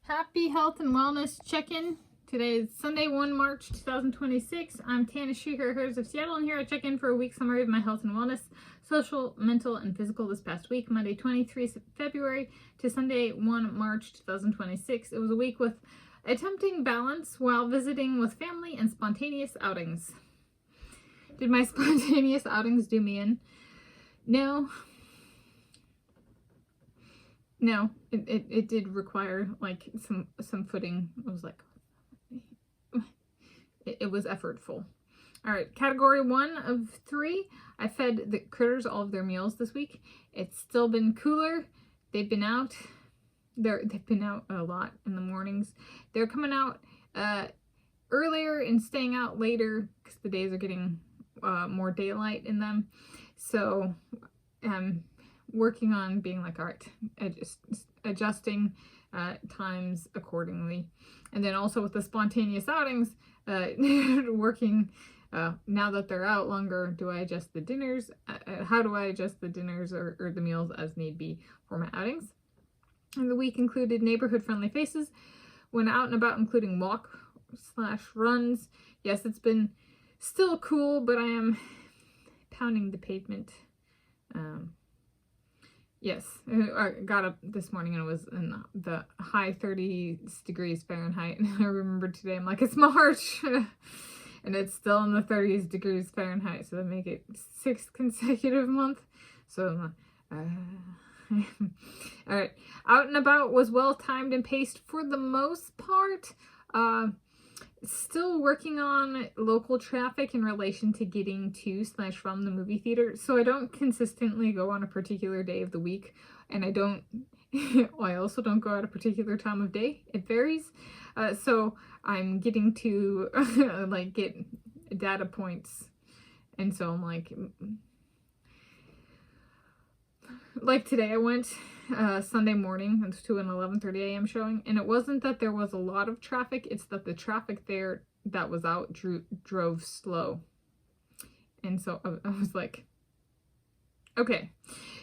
Happy Health and Wellness Check-In. Today is Sunday, 1 March 2026. I'm Tanis, Hers of Seattle, and here I check in for a week summary of my health and wellness, social, mental, and physical this past week, Monday 23 February to Sunday 1 March 2026. It was a week with attempting balance while visiting with family and spontaneous outings. Did my spontaneous outings do me in? No, it did require like some footing. I was like, it was effortful. All right, category 1 of 3. I fed the critters all of their meals this week. It's still been cooler. They've been out. They've been out a lot in the mornings. They're coming out earlier and staying out later because the days are getting more daylight in them. So working on being like, all right, adjusting times accordingly. And then also with the spontaneous outings, working now that they're out longer, do I adjust the dinners? How do I adjust the dinners or the meals as need be for my outings? And the week included neighborhood-friendly faces when out and about, including walk/runs. Yes, it's been still cool, but I am pounding the pavement. Yes, I got up this morning and it was in the high 30s degrees Fahrenheit. And I remember today, I'm like, it's March. And it's still in the 30s degrees Fahrenheit. So that make it 6th consecutive month. So, all right. Out and about was well timed and paced for the most part. Still working on local traffic in relation to getting to/from the movie theater. So I don't consistently go on a particular day of the week, and I also don't go at a particular time of day. It varies. So I'm getting to like get data points. And so I'm like today I went Sunday morning to an 11:30 a.m. showing, and it wasn't that there was a lot of traffic, it's that the traffic there that was out drove slow. And so I was like, okay,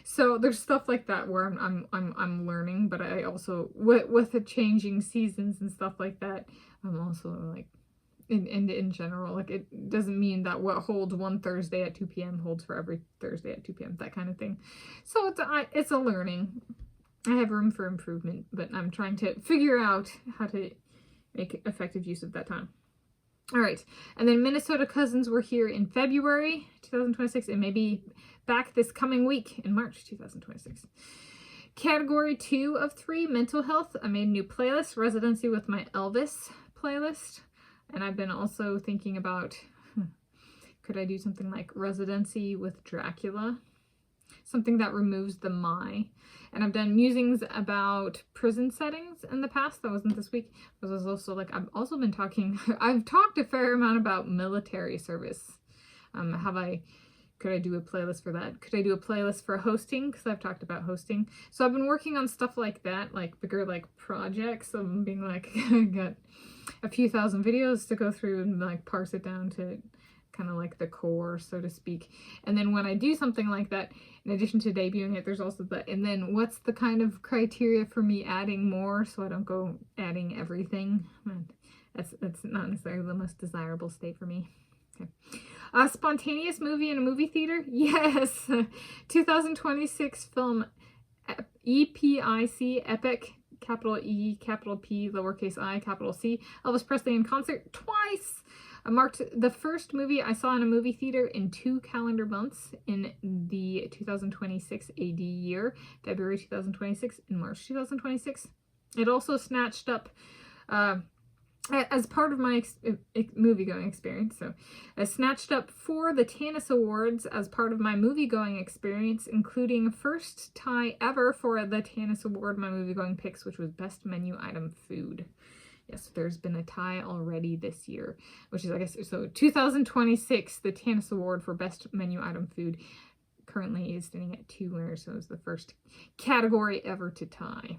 so there's stuff like that where I'm learning, but I also with the changing seasons and stuff like that, I'm also like in general, like it doesn't mean that what holds one Thursday at 2 p.m. holds for every Thursday at 2 p.m. that kind of thing. So it's a learning. I have room for improvement, but I'm trying to figure out how to make effective use of that time. All right, and then Minnesota cousins were here in February 2026 and maybe back this coming week in March 2026. Category 2 of 3, mental health. I made a new playlist, residency with my Elvis playlist. And I've been also thinking about, could I do something like residency with Dracula? Something that removes the my. And I've done musings about prison settings in the past. That wasn't this week. It was also like, I've also been talking, I've talked a fair amount about military service. Could I do a playlist for that? Could I do a playlist for hosting? Because I've talked about hosting. So I've been working on stuff like that, like bigger like projects. I'm being like, I got a few thousand videos to go through and like parse it down to kind of like the core, so to speak. And then when I do something like that, in addition to debuting it, there's also the, and then what's the kind of criteria for me adding more so I don't go adding everything. That's not necessarily the most desirable state for me. Okay. Spontaneous movie in a movie theater? Yes! 2026 film EPIC, Epic, capital E, capital P, lowercase I, capital C. Elvis Presley in concert twice. Marked the first movie I saw in a movie theater in 2 calendar months in the 2026 AD year, February 2026 and March 2026. It also snatched up as part of my movie-going experience. So I snatched up 4 the Tanis Awards as part of my movie-going experience, including first tie ever for the Tanis Award, my movie-going picks, which was Best Menu Item Food. Yes, there's been a tie already this year, which is, I guess, so 2026, the Tanis Award for Best Menu Item Food currently is standing at 2 winners, so it was the first category ever to tie.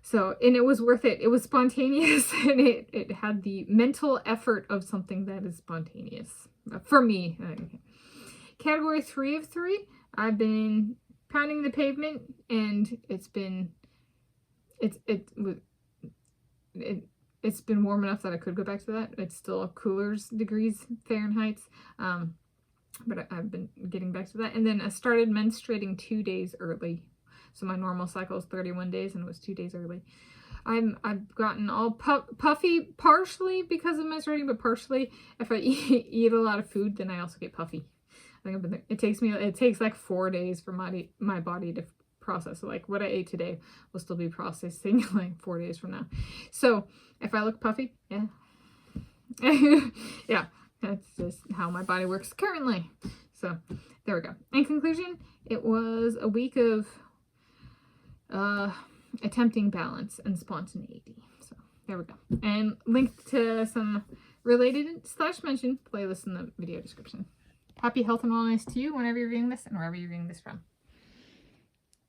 So, and it was worth it. It was spontaneous, and it had the mental effort of something that is spontaneous. For me. Category 3 of 3, I've been pounding the pavement, and it's been it's been warm enough that I could go back to that. It's still coolers degrees Fahrenheit. But I've been getting back to that. And then I started menstruating 2 days early. So my normal cycle is 31 days and it was 2 days early. I've gotten all puffy, partially because of menstruating, but partially if I eat a lot of food, then I also get puffy. I think I've been there. It takes like 4 days for my body to process. So like what I ate today will still be processing like 4 days from now. So if I look puffy, yeah. Yeah, that's just how my body works currently. So there we go. In conclusion, it was a week of attempting balance and spontaneity. So there we go. And linked to some related / mentioned playlists in the video description. Happy health and wellness to you whenever you're viewing this and wherever you're viewing this from.